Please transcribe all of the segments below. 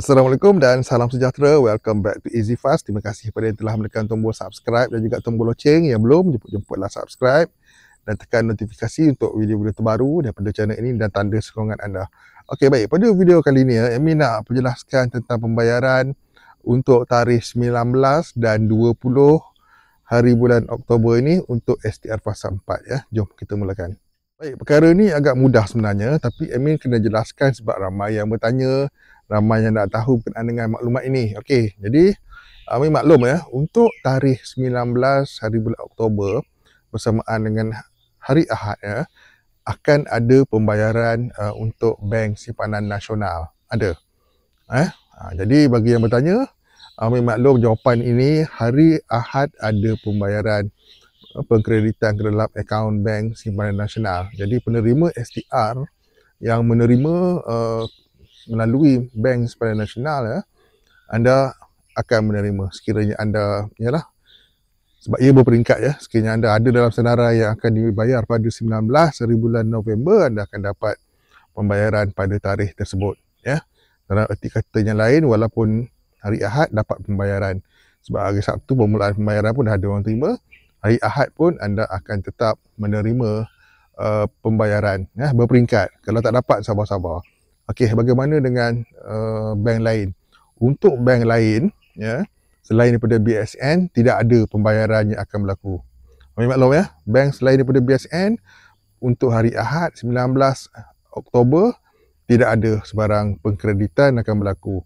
Assalamualaikum dan salam sejahtera. Welcome back to Easy Fast. Terima kasih kepada yang telah menekan tombol subscribe dan juga tombol loceng. Yang belum, jemput-jemputlah subscribe dan tekan notifikasi untuk video-video terbaru daripada channel ini dan tanda sokongan anda. Okey, baik. Pada video kali ini, Amy nak penjelaskan tentang pembayaran untuk tarikh 19 dan 20 hari bulan Oktober ini untuk STR fasa 4 ya. Jom kita mulakan. Baik, perkara ni agak mudah sebenarnya, tapi Amin kena jelaskan sebab ramai yang bertanya, ramai yang nak tahu berkenaan dengan maklumat ini. Okey, jadi Amin maklum ya, untuk tarikh 19 hari bulan Oktober bersamaan dengan hari Ahad ya, akan ada pembayaran untuk Bank Simpanan Nasional. Ada. Jadi bagi yang bertanya, Amin maklum jawapan ini hari Ahad ada pembayaran pengkreditan ke dalam akaun Bank Simpanan Nasional. Jadi penerima STR yang menerima melalui Bank Simpanan Nasional ya, anda akan menerima sekiranya anda yalah, sebab ia berperingkat ya, sekiranya anda ada dalam senarai yang akan dibayar pada 19 hari bulan November, anda akan dapat pembayaran pada tarikh tersebut ya. Dalam erti kata yang lain, walaupun hari Ahad dapat pembayaran, sebab hari Sabtu permulaan pembayaran pun dah ada orang terima, hari Ahad pun anda akan tetap menerima pembayaran ya, berperingkat. Kalau tak dapat, sabar-sabar. Okey, bagaimana dengan bank lain? Untuk bank lain ya, selain daripada BSN, tidak ada pembayaran yang akan berlaku. Kami maklum ya, bank selain daripada BSN untuk hari Ahad 19 Oktober tidak ada sebarang pengkreditan akan berlaku.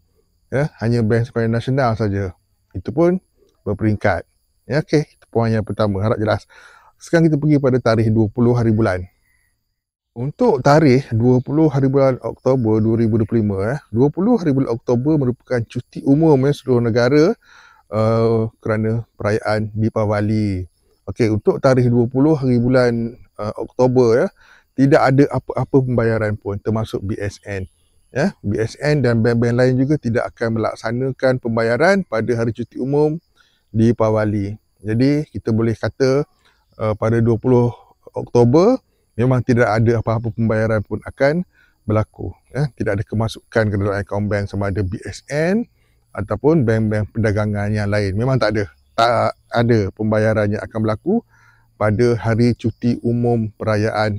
Ya, hanya Bank Simpanan Nasional saja. Itu pun berperingkat. Ya, okey, itu poin yang pertama, harap jelas. Sekarang kita pergi pada tarikh 20 hari bulan. Untuk tarikh 20 hari bulan Oktober 2025 ya, 20 hari bulan Oktober merupakan cuti umum ya seluruh negara kerana perayaan Deepavali. Okey, untuk tarikh 20 hari bulan Oktober ya, tidak ada apa-apa pembayaran pun termasuk BSN. Ya, BSN dan bank-bank lain juga tidak akan melaksanakan pembayaran pada hari cuti umum Deepavali. Jadi kita boleh kata pada 20 Oktober memang tidak ada apa-apa pembayaran pun akan berlaku ya. Tidak ada kemasukan ke dalam akaun bank sama ada BSN ataupun bank-bank perdagangan yang lain. Memang tak ada pembayaran yang akan berlaku pada hari cuti umum perayaan.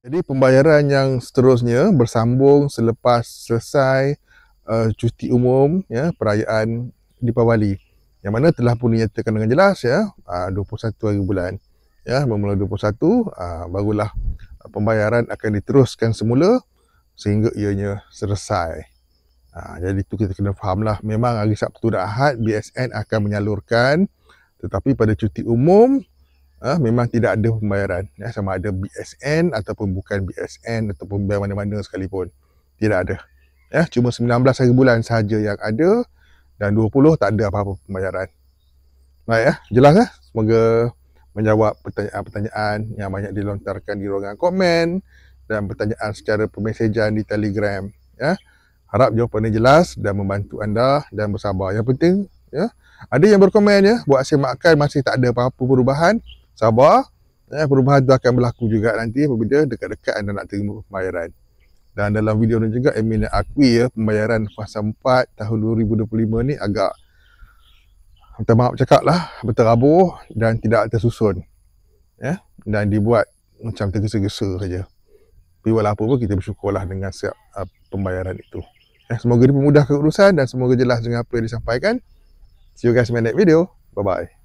Jadi pembayaran yang seterusnya bersambung selepas selesai cuti umum ya, perayaan Deepavali, yang mana telah pun dinyatakan dengan jelas ya, 21 hari bulan ya, bermula 21 barulah pembayaran akan diteruskan semula sehingga ianya selesai. Jadi itu kita kena fahamlah, memang hari Sabtu dan Ahad BSN akan menyalurkan, tetapi pada cuti umum memang tidak ada pembayaran ya, sama ada BSN ataupun bukan BSN ataupun bank mana-mana sekalipun, tidak ada ya. Cuma 19 hari bulan sahaja yang ada dan 20 tak ada apa-apa pembayaran. Baik ya, jelas ya? Semoga menjawab pertanyaan-pertanyaan yang banyak dilontarkan di ruangan komen dan pertanyaan secara permesejan di Telegram ya. Harap jawapannya jelas dan membantu anda dan bersabar. Yang penting ya, ada yang berkomen ya, buat saya makan masih tak ada apa-apa perubahan. Sabar ya, perubahan itu akan berlaku juga nanti apabila dekat-dekat anda nak terima pembayaran. Dan dalam video ni juga Amin nak akui ya, pembayaran fasa 4 tahun 2025 ni agak, minta maaf cakap lah, berterabur dan tidak tersusun ya, dan dibuat macam tergesa-gesa saja. Tapi walaupun pun kita bersyukurlah dengan siap pembayaran itu ya. Semoga dipermudahkan urusan dan semoga jelas dengan apa yang disampaikan. See you guys in my next video. Bye bye.